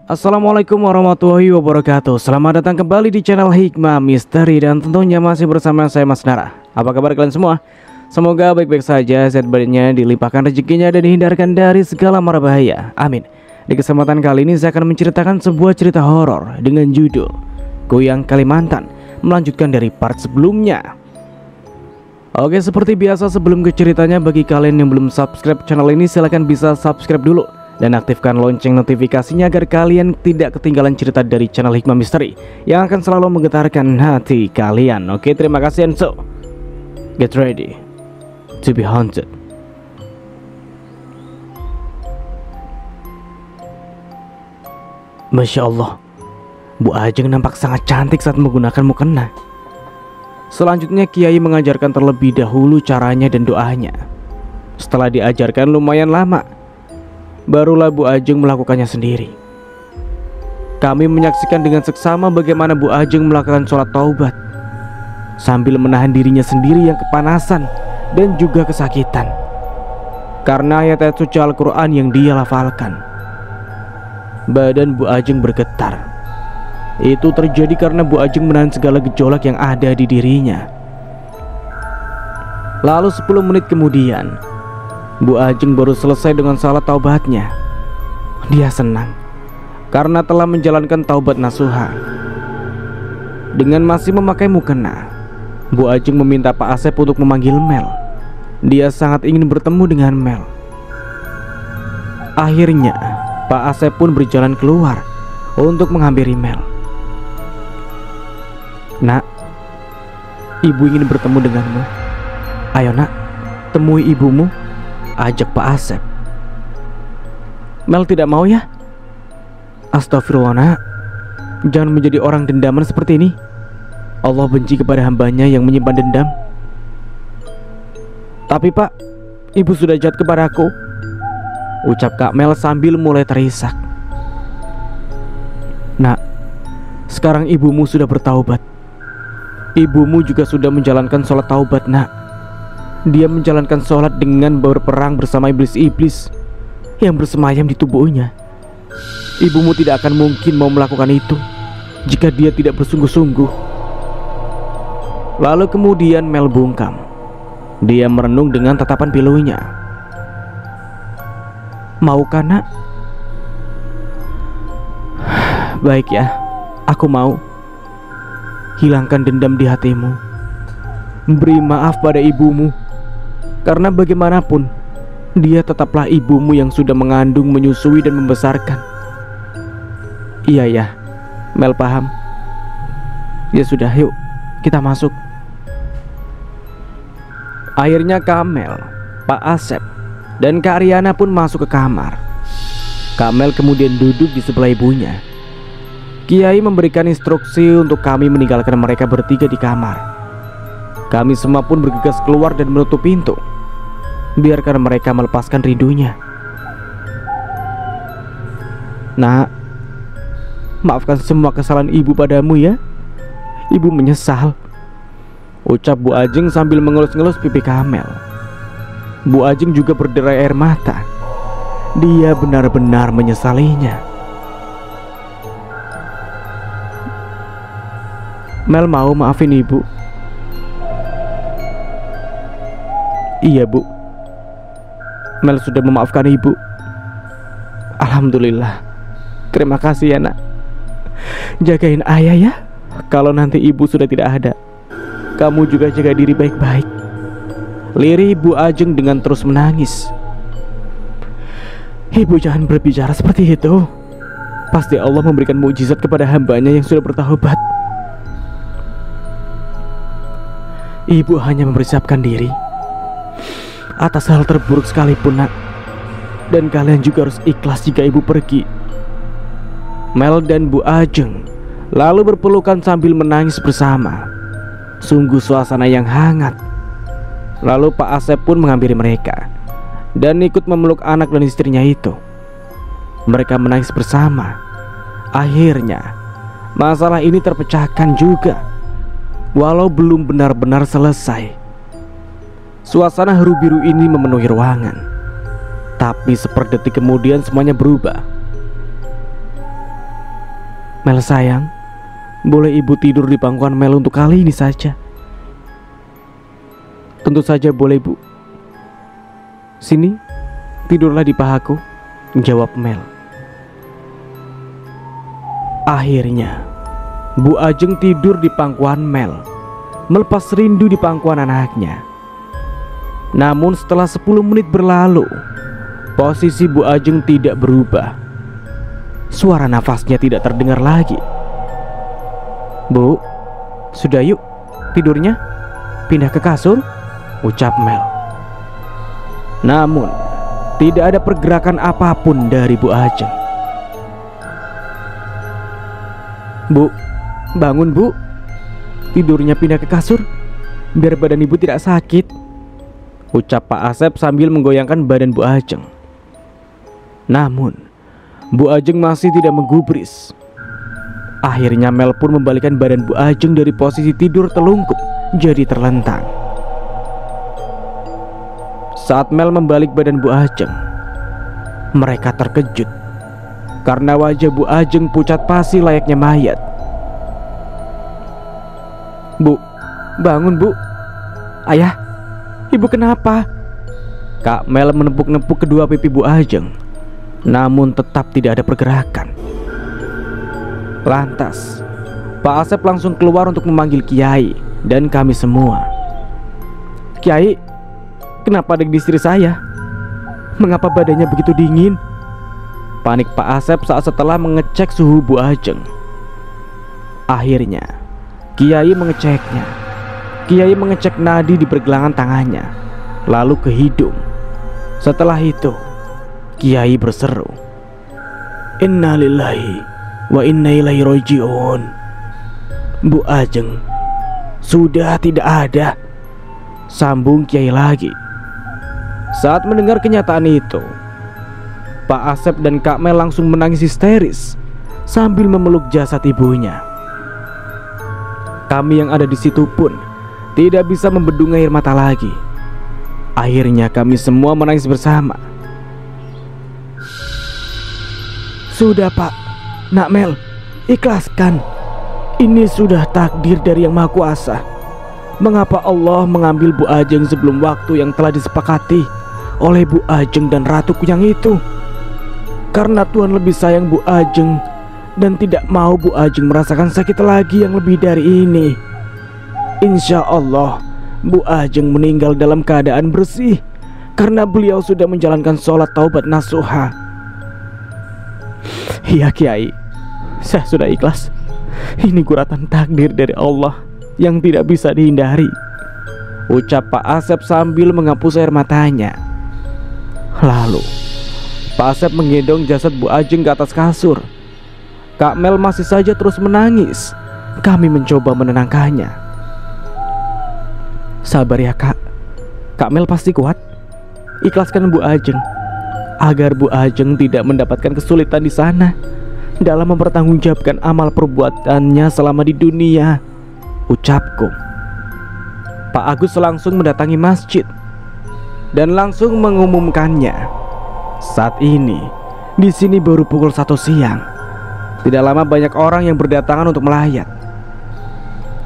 Assalamualaikum warahmatullahi wabarakatuh. Selamat datang kembali di channel Hikmah Misteri. Dan tentunya masih bersama saya Mas Nara. Apa kabar kalian semua? Semoga baik-baik saja, sehat badannya, dilimpahkan rezekinya, dan dihindarkan dari segala mara bahaya. Amin. Di kesempatan kali ini saya akan menceritakan sebuah cerita horor dengan judul Goyang Kalimantan, melanjutkan dari part sebelumnya. Oke, seperti biasa sebelum ke ceritanya, bagi kalian yang belum subscribe channel ini, silahkan bisa subscribe dulu dan aktifkan lonceng notifikasinya agar kalian tidak ketinggalan cerita dari channel Hikmah Misteri yang akan selalu menggetarkan hati kalian. Oke, terima kasih, and so get ready to be haunted. Masya Allah, Bu Ajeng nampak sangat cantik saat menggunakan mukena. Selanjutnya Kiai mengajarkan terlebih dahulu caranya dan doanya. Setelah diajarkan lumayan lama, barulah Bu Ajeng melakukannya sendiri. Kami menyaksikan dengan seksama bagaimana Bu Ajeng melakukan sholat taubat sambil menahan dirinya sendiri yang kepanasan dan juga kesakitan karena ayat-ayat suci Al-Quran yang dia lafalkan. Badan Bu Ajeng bergetar. Itu terjadi karena Bu Ajeng menahan segala gejolak yang ada di dirinya. Lalu 10 menit kemudian, Bu Ajeng baru selesai dengan salat taubatnya. Dia senang karena telah menjalankan taubat nasuha. Dengan masih memakai mukena, Bu Ajeng meminta Pak Asep untuk memanggil Mel. Dia sangat ingin bertemu dengan Mel. Akhirnya Pak Asep pun berjalan keluar untuk menghampiri Mel. Nak, ibu ingin bertemu denganmu. Ayo nak, temui ibumu, ajak Pak Asep. Mel tidak mau ya? Astagfirullah nak, jangan menjadi orang dendaman seperti ini. Allah benci kepada hambanya yang menyimpan dendam. Tapi Pak, ibu sudah jahat kepadaku, ucap Kak Mel sambil mulai terisak. Nak, sekarang ibumu sudah bertaubat. Ibumu juga sudah menjalankan sholat taubat nak. Dia menjalankan sholat dengan berperang bersama iblis-iblis yang bersemayam di tubuhnya. Ibumu tidak akan mungkin mau melakukan itu jika dia tidak bersungguh-sungguh. Lalu kemudian Mel bungkam. Dia merenung dengan tatapan pilunya. Maukah nak? Baik ya, aku mau. Hilangkan dendam di hatimu. Beri maaf pada ibumu, karena bagaimanapun dia tetaplah ibumu yang sudah mengandung, menyusui, dan membesarkan. Iya ya, Mel paham. Ya sudah, yuk kita masuk. Akhirnya Kamel, Pak Asep, dan Kak Riana pun masuk ke kamar. Kamel kemudian duduk di sebelah ibunya. Kiai memberikan instruksi untuk kami meninggalkan mereka bertiga di kamar. Kami semua pun bergegas keluar dan menutup pintu, biarkan mereka melepaskan rindunya. Nak, maafkan semua kesalahan ibu padamu ya. Ibu menyesal, ucap Bu Ajeng sambil mengelus-ngelus pipi Kamel. Bu Ajeng juga berderai air mata. Dia benar-benar menyesalinya. Mel mau maafin ibu. Iya bu, Mel sudah memaafkan ibu. Alhamdulillah. Terima kasih ya nak. Jagain ayah ya. Kalau nanti ibu sudah tidak ada, kamu juga jaga diri baik-baik. Lirih Bu Ajeng dengan terus menangis. Ibu jangan berbicara seperti itu. Pasti Allah memberikan mukjizat kepada hambanya yang sudah bertaubat. Ibu hanya mempersiapkan diri atas hal terburuk sekalipun nak. Dan kalian juga harus ikhlas jika ibu pergi. Mel dan Bu Ajeng lalu berpelukan sambil menangis bersama. Sungguh suasana yang hangat. Lalu Pak Asep pun menghampiri mereka dan ikut memeluk anak dan istrinya itu. Mereka menangis bersama. Akhirnya masalah ini terpecahkan juga, walau belum benar-benar selesai. Suasana haru biru ini memenuhi ruangan. Tapi seperdetik kemudian semuanya berubah. Mel sayang, boleh ibu tidur di pangkuan Mel untuk kali ini saja? Tentu saja boleh, Bu. Sini, tidurlah di pahaku, jawab Mel. Akhirnya Bu Ajeng tidur di pangkuan Mel, melepas rindu di pangkuan anaknya. Namun setelah 10 menit berlalu, posisi Bu Ajeng tidak berubah. Suara nafasnya tidak terdengar lagi. Bu, sudah yuk tidurnya, pindah ke kasur, ucap Mel. Namun tidak ada pergerakan apapun dari Bu Ajeng. Bu, bangun Bu, tidurnya pindah ke kasur, biar badan ibu tidak sakit, ucap Pak Asep sambil menggoyangkan badan Bu Ajeng. Namun Bu Ajeng masih tidak menggubris. Akhirnya Mel pun membalikkan badan Bu Ajeng dari posisi tidur telungkup jadi terlentang. Saat Mel membalik badan Bu Ajeng, mereka terkejut karena wajah Bu Ajeng pucat pasi layaknya mayat. Bu, bangun Bu. Ayah, ibu kenapa? Kak Mel menepuk-nepuk kedua pipi Bu Ajeng, namun tetap tidak ada pergerakan. Lantas Pak Asep langsung keluar untuk memanggil Kiai dan kami semua. Kiai, kenapa ada di istri saya? Mengapa badannya begitu dingin? Panik Pak Asep saat setelah mengecek suhu Bu Ajeng. Akhirnya Kiai mengeceknya. Kiai mengecek nadi di pergelangan tangannya, lalu ke hidung. Setelah itu Kiai berseru, "Innalillahi wa inna ilaihi raji'un." Bu Ajeng sudah tidak ada, sambung Kiai lagi. Saat mendengar kenyataan itu, Pak Asep dan Kak Mel langsung menangis histeris sambil memeluk jasad ibunya. Kami yang ada di situ pun tidak bisa membendung air mata lagi. Akhirnya kami semua menangis bersama. Sudah Pak, Nak Mel, ikhlaskan. Ini sudah takdir dari Yang Maha Kuasa. Mengapa Allah mengambil Bu Ajeng sebelum waktu yang telah disepakati oleh Bu Ajeng dan Ratu Kuyang itu? Karena Tuhan lebih sayang Bu Ajeng dan tidak mau Bu Ajeng merasakan sakit lagi yang lebih dari ini. Insya Allah Bu Ajeng meninggal dalam keadaan bersih karena beliau sudah menjalankan sholat taubat nasuha. Iya Kiai, saya sudah ikhlas. Ini guratan takdir dari Allah yang tidak bisa dihindari, ucap Pak Asep sambil menghapus air matanya. Lalu Pak Asep menggendong jasad Bu Ajeng ke atas kasur. Kak Mel masih saja terus menangis. Kami mencoba menenangkannya. Sabar ya Kak, Kak Mel pasti kuat. Ikhlaskan Bu Ajeng agar Bu Ajeng tidak mendapatkan kesulitan di sana dalam mempertanggungjawabkan amal perbuatannya selama di dunia, ucapku. Pak Agus langsung mendatangi masjid dan langsung mengumumkannya. Saat ini di sini baru pukul 1 siang. Tidak lama banyak orang yang berdatangan untuk melayat.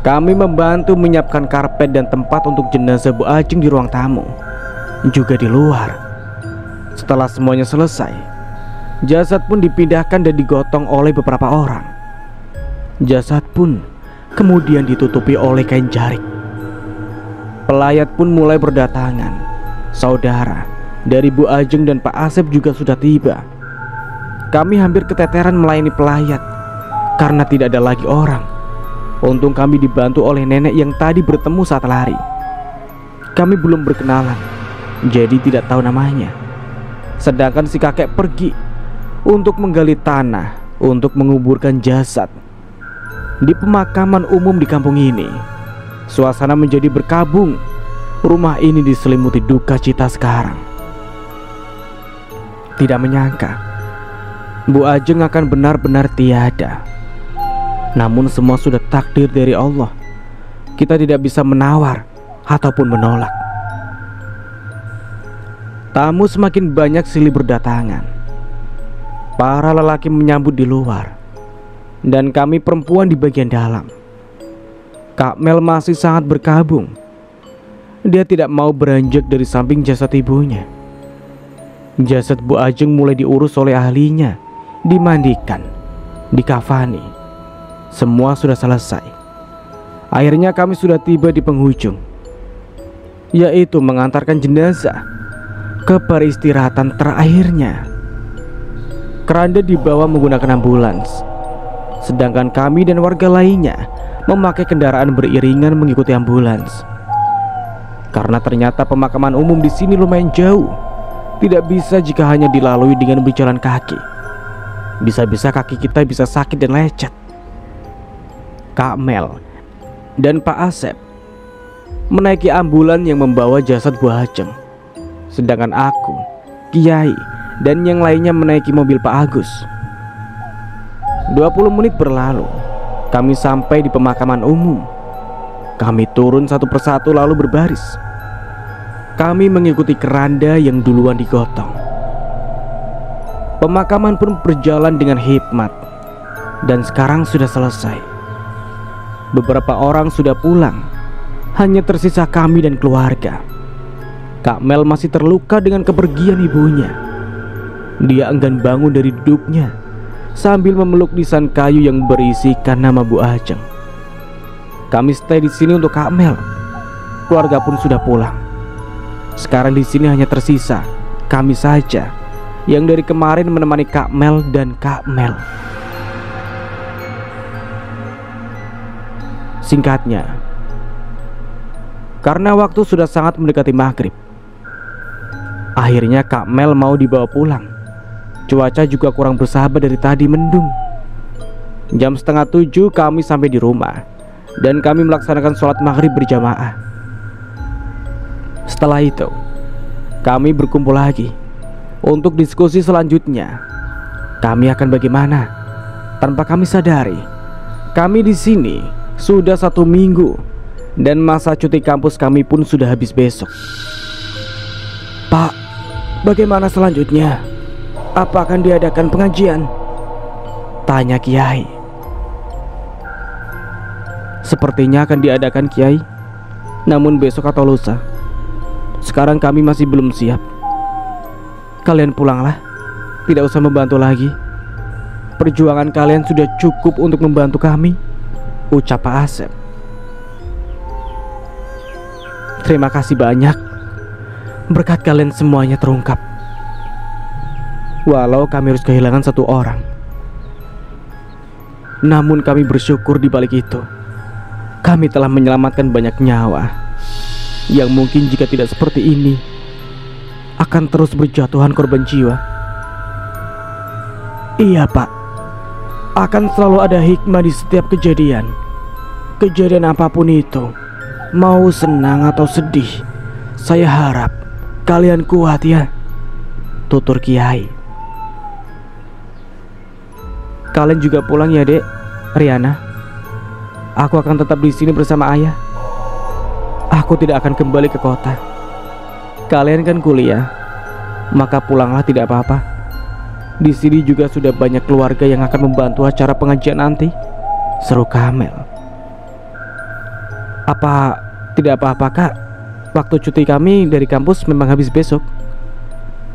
Kami membantu menyiapkan karpet dan tempat untuk jenazah Bu Ajeng di ruang tamu, juga di luar. Setelah semuanya selesai, jasad pun dipindahkan dan digotong oleh beberapa orang. Jasad pun kemudian ditutupi oleh kain jarik. Pelayat pun mulai berdatangan. Saudara dari Bu Ajeng dan Pak Asep juga sudah tiba. Kami hampir keteteran melayani pelayat karena tidak ada lagi orang. Untung kami dibantu oleh nenek yang tadi bertemu saat lari. Kami belum berkenalan, jadi tidak tahu namanya. Sedangkan si kakek pergi untuk menggali tanah untuk menguburkan jasad. Di pemakaman umum di kampung ini, suasana menjadi berkabung. Rumah ini diselimuti duka cita sekarang. Tidak menyangka Bu Ajeng akan benar-benar tiada. Namun semua sudah takdir dari Allah. Kita tidak bisa menawar ataupun menolak. Tamu semakin banyak silih berdatangan. Para lelaki menyambut di luar. dan kami perempuan di bagian dalam. Kak Mel masih sangat berkabung. Dia tidak mau beranjak dari samping jasad ibunya. Jasad Bu Ajeng mulai diurus oleh ahlinya, dimandikan, dikafani. Semua sudah selesai. Akhirnya kami sudah tiba di penghujung, yaitu mengantarkan jenazah ke peristirahatan terakhirnya. Keranda dibawa menggunakan ambulans, sedangkan kami dan warga lainnya memakai kendaraan beriringan mengikuti ambulans. Karena ternyata pemakaman umum di sini lumayan jauh, tidak bisa jika hanya dilalui dengan berjalan kaki. Bisa-bisa kaki kita bisa sakit dan lecet. Kak Mel dan Pak Asep menaiki ambulan yang membawa jasad Bu Ajeng, sedangkan aku, Kiai, dan yang lainnya menaiki mobil Pak Agus. 20 menit berlalu, kami sampai di pemakaman umum. Kami turun satu persatu lalu berbaris. Kami mengikuti keranda yang duluan digotong. Pemakaman pun berjalan dengan hikmat, dan sekarang sudah selesai. Beberapa orang sudah pulang, hanya tersisa kami dan keluarga. Kak Mel masih terluka dengan kepergian ibunya. Dia enggan bangun dari duduknya sambil memeluk nisan kayu yang berisikan nama Bu Ajeng. Kami stay di sini untuk Kak Mel. Keluarga pun sudah pulang. Sekarang di sini hanya tersisa kami saja yang dari kemarin menemani Kak Mel dan Kak Mel. Singkatnya, karena waktu sudah sangat mendekati maghrib, akhirnya Kak Mel mau dibawa pulang. Cuaca juga kurang bersahabat, dari tadi mendung. Jam 6:30 kami sampai di rumah, dan kami melaksanakan sholat maghrib berjamaah. Setelah itu, kami berkumpul lagi untuk diskusi selanjutnya. Kami akan bagaimana? Tanpa kami sadari, kami di sini sudah 1 minggu, dan masa cuti kampus kami pun sudah habis besok. Pak, bagaimana selanjutnya? Apa akan diadakan pengajian? Tanya Kiai. Sepertinya akan diadakan, Kiai, namun besok atau lusa. Sekarang kami masih belum siap. Kalian pulanglah, tidak usah membantu lagi. Perjuangan kalian sudah cukup untuk membantu kami, ucap Pak Asep. Terima kasih banyak. Berkat kalian semuanya terungkap. Walau kami harus kehilangan 1 orang, namun kami bersyukur di balik itu. Kami telah menyelamatkan banyak nyawa yang mungkin jika tidak seperti ini akan terus berjatuhan korban jiwa. Iya Pak, akan selalu ada hikmah di setiap kejadian. Kejadian apapun itu, mau senang atau sedih, saya harap kalian kuat ya, tutur Kiai. Kalian juga pulang ya, Dek, Riana. Aku akan tetap di sini bersama ayah. Aku tidak akan kembali ke kota. Kalian kan kuliah, maka pulanglah, tidak apa-apa. Di sini juga sudah banyak keluarga yang akan membantu acara pengajian nanti, seru Kamel. Apa tidak apa-apa, Kak? Waktu cuti kami dari kampus memang habis besok,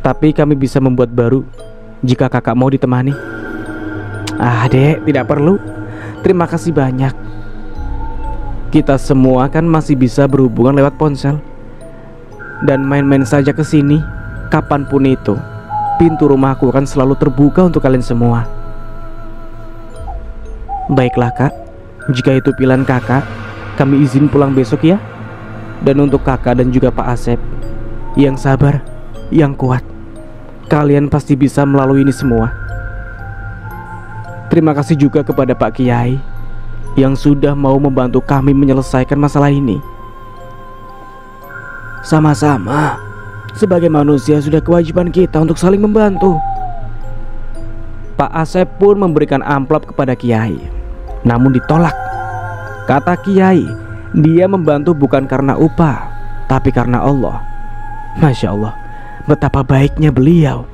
tapi kami bisa membuat baru jika kakak mau ditemani. Ah, Dek, tidak perlu. Terima kasih banyak. Kita semua kan masih bisa berhubungan lewat ponsel dan main-main saja ke sini kapanpun itu. Pintu rumahku akan selalu terbuka untuk kalian semua. Baiklah, Kak. Jika itu pilihan kakak, kami izin pulang besok ya. Dan untuk kakak dan juga Pak Asep, yang sabar, yang kuat. Kalian pasti bisa melalui ini semua. Terima kasih juga kepada Pak Kiai yang sudah mau membantu kami menyelesaikan masalah ini. Sama-sama. Sebagai manusia sudah kewajiban kita untuk saling membantu. Pak Asep pun memberikan amplop kepada Kiai, namun ditolak. Kata Kiai, dia membantu bukan karena upah, tapi karena Allah. Masya Allah, betapa baiknya beliau.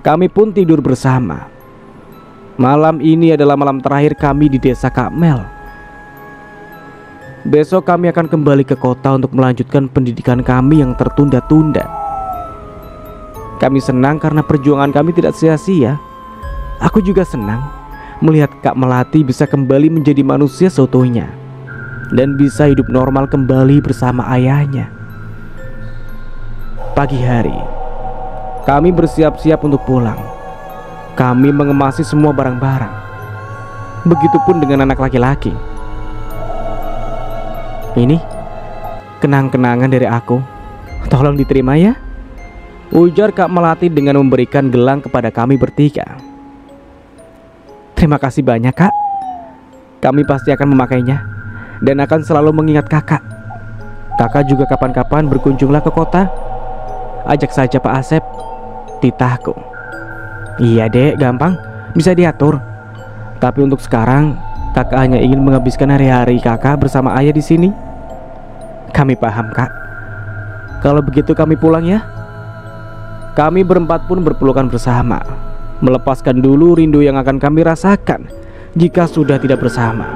Kami pun tidur bersama. Malam ini adalah malam terakhir kami di desa Kak Mel. Besok kami akan kembali ke kota untuk melanjutkan pendidikan kami yang tertunda-tunda. Kami senang karena perjuangan kami tidak sia-sia. Aku juga senang melihat Kak Melati bisa kembali menjadi manusia seutuhnya dan bisa hidup normal kembali bersama ayahnya. Pagi hari, kami bersiap-siap untuk pulang. Kami mengemasi semua barang-barang. Begitupun dengan anak laki-laki. Ini kenang-kenangan dari aku. Tolong diterima ya, ujar Kak Melati dengan memberikan gelang kepada kami bertiga. Terima kasih banyak, Kak. Kami pasti akan memakainya dan akan selalu mengingat kakak. Kakak juga kapan-kapan berkunjunglah ke kota. Ajak saja Pak Asep, titahku. Iya dek, gampang, bisa diatur. Tapi untuk sekarang, kakak hanya ingin menghabiskan hari-hari kakak bersama ayah di sini. Kami paham, Kak. Kalau begitu kami pulang ya. Kami berempat pun berpelukan bersama, melepaskan dulu rindu yang akan kami rasakan jika sudah tidak bersama.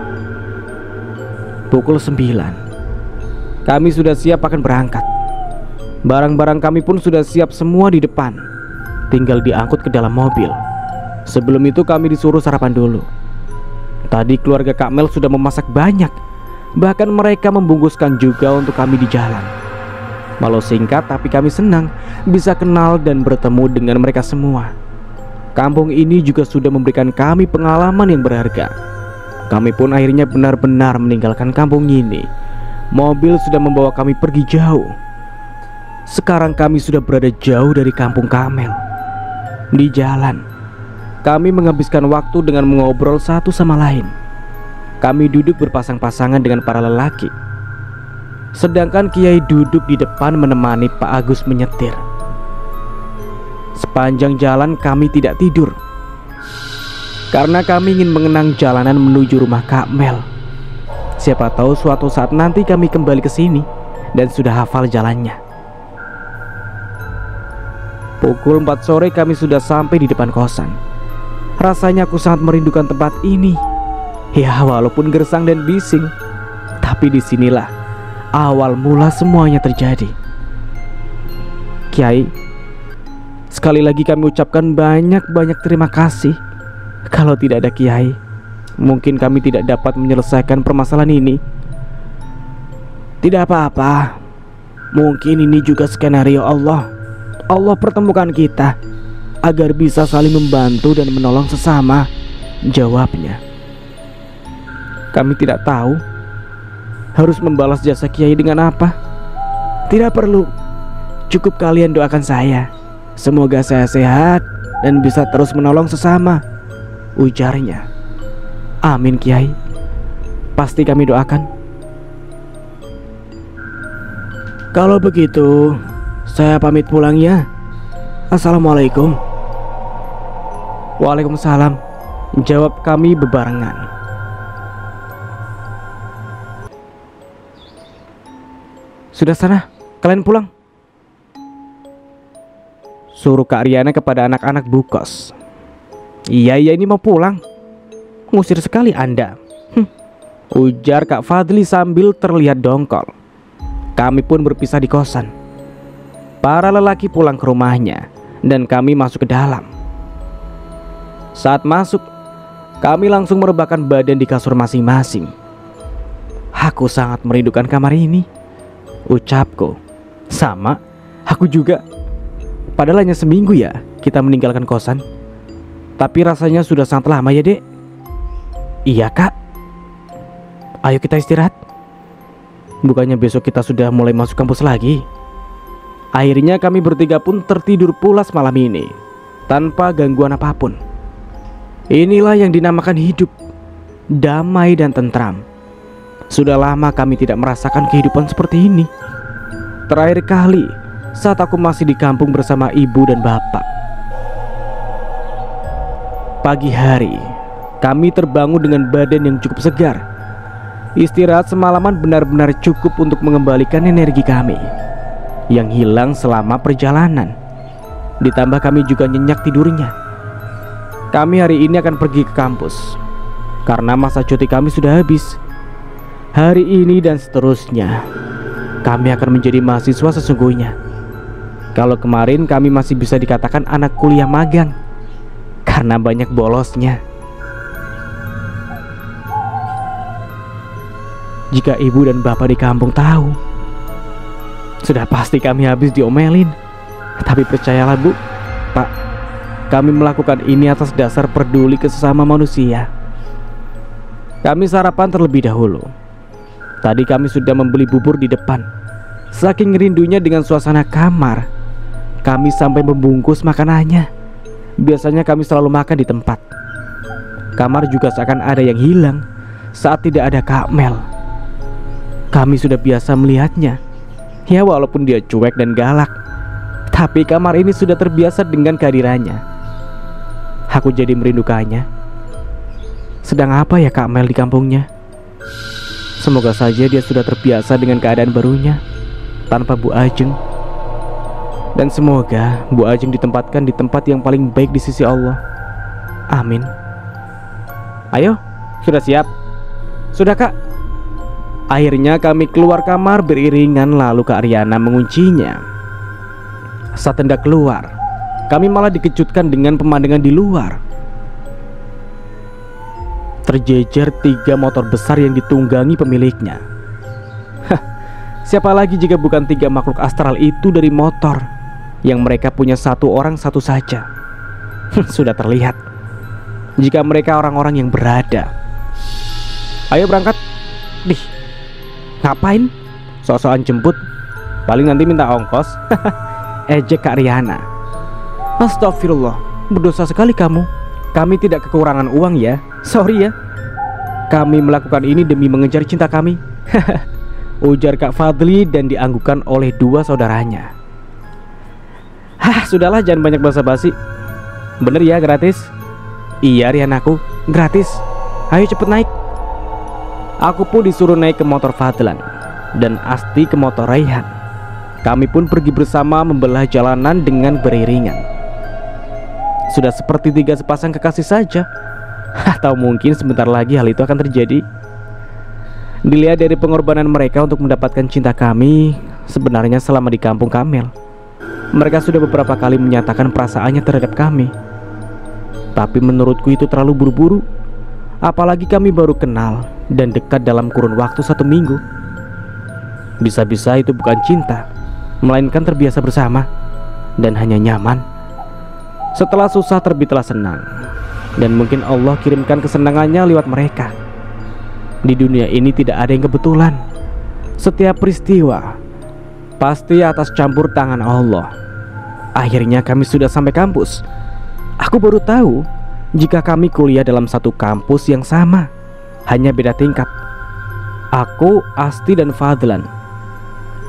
Pukul 9, kami sudah siap akan berangkat. Barang-barang kami pun sudah siap semua di depan, tinggal diangkut ke dalam mobil. Sebelum itu kami disuruh sarapan dulu. Tadi keluarga Kak Mel sudah memasak banyak. Bahkan mereka membungkuskan juga untuk kami di jalan. Walau singkat tapi kami senang bisa kenal dan bertemu dengan mereka semua. Kampung ini juga sudah memberikan kami pengalaman yang berharga. Kami pun akhirnya benar-benar meninggalkan kampung ini. Mobil sudah membawa kami pergi jauh. Sekarang kami sudah berada jauh dari kampung Kak Mel. Di jalan, kami menghabiskan waktu dengan mengobrol satu sama lain. Kami duduk berpasang-pasangan dengan para lelaki, sedangkan Kiai duduk di depan menemani Pak Agus menyetir. Sepanjang jalan kami tidak tidur, karena kami ingin mengenang jalanan menuju rumah Kak Mel. Siapa tahu suatu saat nanti kami kembali ke sini dan sudah hafal jalannya. Pukul 4 sore kami sudah sampai di depan kosan. Rasanya aku sangat merindukan tempat ini. Ya, walaupun gersang dan bising, tapi disinilah awal mula semuanya terjadi. Kiai, sekali lagi kami ucapkan banyak-banyak terima kasih. Kalau tidak ada Kiai, mungkin kami tidak dapat menyelesaikan permasalahan ini. Tidak apa-apa. Mungkin ini juga skenario Allah. Allah pertemukan kita agar bisa saling membantu dan menolong sesama, jawabnya. Kami tidak tahu harus membalas jasa Kiai dengan apa. Tidak perlu, cukup kalian doakan saya. Semoga saya sehat dan bisa terus menolong sesama, ujarnya. Amin Kiai, pasti kami doakan. Kalau begitu, saya pamit pulang ya. Assalamualaikum. Waalaikumsalam, jawab kami bebarengan. Sudah sana, kalian pulang, suruh Kak Riana kepada anak-anak Bukos. Iya ini mau pulang. Ngusir sekali Anda. Ujar Kak Fadli sambil terlihat dongkol. Kami pun berpisah di kosan. Para lelaki pulang ke rumahnya dan kami masuk ke dalam. Saat masuk, kami langsung merebahkan badan di kasur masing-masing. Aku sangat merindukan kamar ini, ucapku. Sama, aku juga. Padahal hanya seminggu ya kita meninggalkan kosan, tapi rasanya sudah sangat lama ya dek. Iya kak. Ayo kita istirahat. Bukannya besok kita sudah mulai masuk kampus lagi. Akhirnya kami bertiga pun tertidur pulas malam ini tanpa gangguan apapun. Inilah yang dinamakan hidup, damai dan tentram. Sudah lama kami tidak merasakan kehidupan seperti ini. Terakhir kali saat aku masih di kampung bersama ibu dan bapak. Pagi hari, kami terbangun dengan badan yang cukup segar. Istirahat semalaman benar-benar cukup untuk mengembalikan energi kami yang hilang selama perjalanan. Ditambah kami juga nyenyak tidurnya. kami hari ini akan pergi ke kampus karena masa cuti kami sudah habis. Hari ini dan seterusnya kami akan menjadi mahasiswa sesungguhnya. Kalau kemarin kami masih bisa dikatakan anak kuliah magang karena banyak bolosnya. Jika ibu dan bapak di kampung tahu, sudah pasti kami habis diomelin. Tapi percayalah Bu, Pak, kami melakukan ini atas dasar peduli ke sesama manusia. Kami sarapan terlebih dahulu. Tadi kami sudah membeli bubur di depan. Saking rindunya dengan suasana kamar, kami sampai membungkus makanannya. Biasanya kami selalu makan di tempat. Kamar juga seakan ada yang hilang saat tidak ada Kak Mel. Kami sudah biasa melihatnya. Ya walaupun dia cuek dan galak, tapi kamar ini sudah terbiasa dengan kehadirannya. Aku jadi merindukannya. Sedang apa ya Kak Mel di kampungnya? Semoga saja dia sudah terbiasa dengan keadaan barunya tanpa Bu Ajeng. Dan semoga Bu Ajeng ditempatkan di tempat yang paling baik di sisi Allah. Amin. Ayo, sudah siap? Sudah Kak. Akhirnya kami keluar kamar beriringan, lalu Kak Riana menguncinya. Saat hendak keluar, kami malah dikejutkan dengan pemandangan di luar. Terjejer 3 motor besar yang ditunggangi pemiliknya. Hah, siapa lagi jika bukan 3 makhluk astral itu dari motor yang mereka punya satu orang satu saja. Sudah terlihat jika mereka orang-orang yang berada. Ayo berangkat. Dih, ngapain? Sok-sokan jemput, paling nanti minta ongkos. Ejek Kak Riana. Astagfirullah, berdosa sekali kamu. Kami tidak kekurangan uang ya. Sorry ya. Kami melakukan ini demi mengejar cinta kami. Ujar Kak Fadli dan dianggukkan oleh 2 saudaranya. Hah, sudahlah, jangan banyak basa-basi. Bener ya, gratis? Iya Rianaku, gratis. Ayo cepet naik. Aku pun disuruh naik ke motor Fadlan dan Asti ke motor Raihan. Kami pun pergi bersama membelah jalanan dengan beriringan. Sudah seperti 3 sepasang kekasih saja. Atau mungkin sebentar lagi hal itu akan terjadi. Dilihat dari pengorbanan mereka untuk mendapatkan cinta kami, sebenarnya selama di kampung Kamel, mereka sudah beberapa kali menyatakan perasaannya terhadap kami. Tapi menurutku itu terlalu buru-buru. Apalagi kami baru kenal dan dekat dalam kurun waktu 1 minggu. Bisa-bisa itu bukan cinta, melainkan terbiasa bersama dan hanya nyaman. Setelah susah terbitlah senang. Dan mungkin Allah kirimkan kesenangannya lewat mereka. Di dunia ini tidak ada yang kebetulan. Setiap peristiwa pasti atas campur tangan Allah. Akhirnya kami sudah sampai kampus. Aku baru tahu jika kami kuliah dalam satu kampus yang sama, hanya beda tingkat. Aku, Asti dan Fadlan.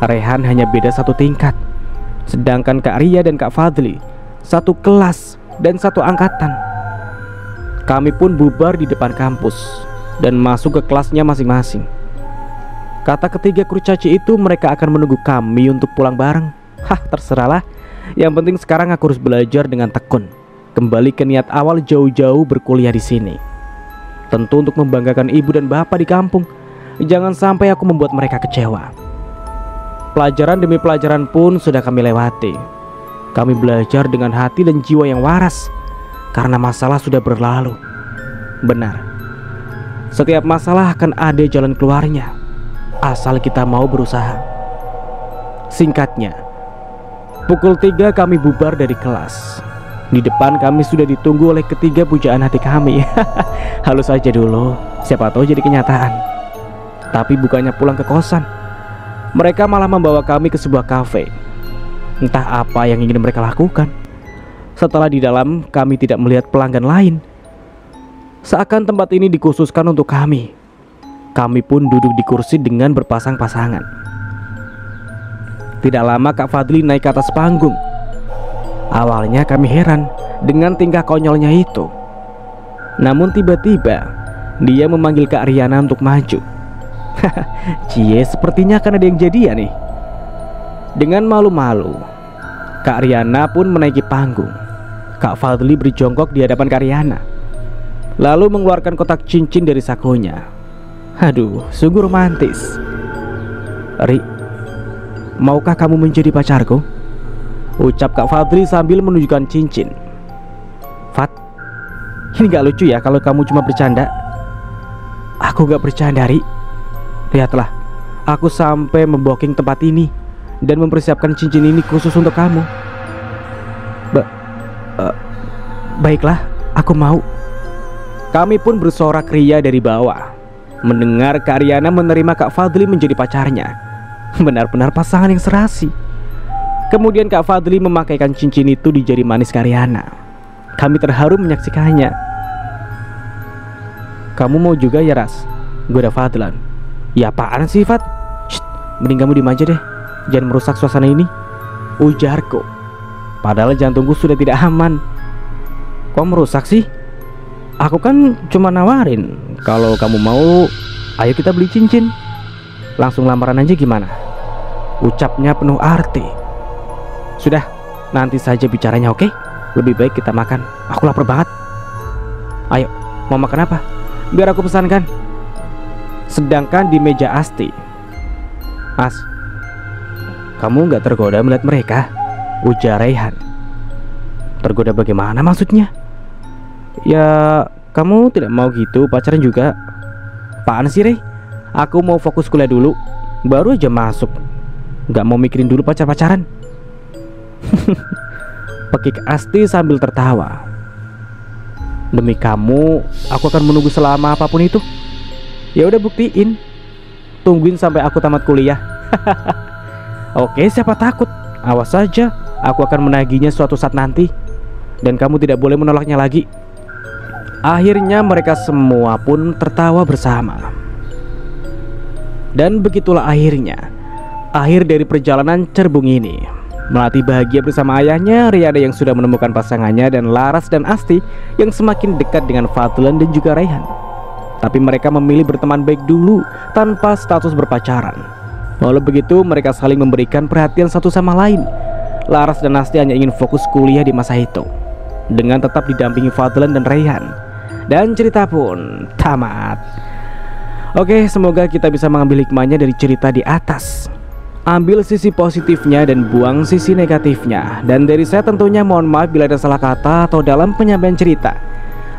Rehan hanya beda 1 tingkat. Sedangkan Kak Ria dan Kak Fadli 1 kelas dan 1 angkatan. Kami pun bubar di depan kampus dan masuk ke kelasnya masing-masing. Kata ketiga kurcaci itu mereka akan menunggu kami untuk pulang bareng. Hah, terserahlah. Yang penting sekarang aku harus belajar dengan tekun, kembali ke niat awal jauh-jauh berkuliah di sini. Tentu untuk membanggakan ibu dan bapak di kampung. Jangan sampai aku membuat mereka kecewa. Pelajaran demi pelajaran pun sudah kami lewati. Kami belajar dengan hati dan jiwa yang waras karena masalah sudah berlalu. Benar, setiap masalah akan ada jalan keluarnya, asal kita mau berusaha. Singkatnya, pukul 3 kami bubar dari kelas. Di depan kami sudah ditunggu oleh ketiga pujaan hati kami. Halus aja dulu, siapa tahu jadi kenyataan. Tapi bukannya pulang ke kosan, mereka malah membawa kami ke sebuah kafe. Entah apa yang ingin mereka lakukan. Setelah di dalam, kami tidak melihat pelanggan lain. Seakan tempat ini dikhususkan untuk kami. Kami pun duduk di kursi dengan berpasang-pasangan. Tidak lama Kak Fadli naik ke atas panggung. Awalnya kami heran dengan tingkah konyolnya itu. Namun tiba-tiba dia memanggil Kak Riana untuk maju. Cie, sepertinya akan ada yang jadian nih. Dengan malu-malu, Kak Riana pun menaiki panggung. Kak Fadli berjongkok di hadapan Karyana, lalu mengeluarkan kotak cincin dari sakunya. Aduh, sungguh romantis. "Ri, maukah kamu menjadi pacarku?" ucap Kak Fadli sambil menunjukkan cincin. "Fat, ini gak lucu ya kalau kamu cuma bercanda." "Aku gak bercanda, Ri. Lihatlah, aku sampai membooking tempat ini dan mempersiapkan cincin ini khusus untuk kamu." Baiklah, aku mau." Kami pun bersorak ria dari bawah mendengar Karyana menerima Kak Fadli menjadi pacarnya. Benar-benar pasangan yang serasi. Kemudian Kak Fadli memakaikan cincin itu di jari manis Karyana. Kami terharu menyaksikannya. "Kamu mau juga ya, Ras?" goda Fadlan. "Ya apaan sih, Fat? Shh, mending kamu diem aja deh, jangan merusak suasana ini," ujarku. Padahal jantungku sudah tidak aman. "Kok merusak sih? Aku kan cuma nawarin, kalau kamu mau, ayo kita beli cincin. Langsung lamaran aja gimana?" ucapnya penuh arti. "Sudah, nanti saja bicaranya, oke? Lebih baik kita makan, aku lapar banget." "Ayo, mau makan apa? Biar aku pesankan." Sedangkan di meja Asti, "Mas, kamu gak tergoda melihat mereka?" ujar Raihan. "Tergoda bagaimana maksudnya?" "Ya, kamu tidak mau gitu pacaran juga." "Apaan sih, Rey? Aku mau fokus kuliah dulu, baru aja masuk. Gak mau mikirin dulu pacar-pacaran." Pekik Asti sambil tertawa. "Demi kamu, aku akan menunggu selama apapun itu." "Ya udah, buktiin. Tungguin sampai aku tamat kuliah." "Oke, siapa takut. Awas saja, aku akan menagihnya suatu saat nanti, dan kamu tidak boleh menolaknya lagi." Akhirnya mereka semua pun tertawa bersama. Dan begitulah akhir dari perjalanan cerbung ini. Melati bahagia bersama ayahnya, Riyada yang sudah menemukan pasangannya, dan Laras dan Asti yang semakin dekat dengan Fadlan dan juga Raihan. Tapi mereka memilih berteman baik dulu tanpa status berpacaran. Walau begitu, mereka saling memberikan perhatian satu sama lain. Laras dan Asti hanya ingin fokus kuliah di masa itu, dengan tetap didampingi Fadlan dan Raihan. Dan cerita pun tamat. Oke, semoga kita bisa mengambil hikmahnya dari cerita di atas. Ambil sisi positifnya dan buang sisi negatifnya. Dan dari saya tentunya mohon maaf bila ada salah kata atau dalam penyampaian cerita.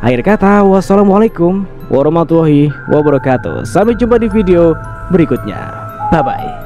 Akhir kata, wassalamualaikum warahmatullahi wabarakatuh. Sampai jumpa di video berikutnya. Bye-bye.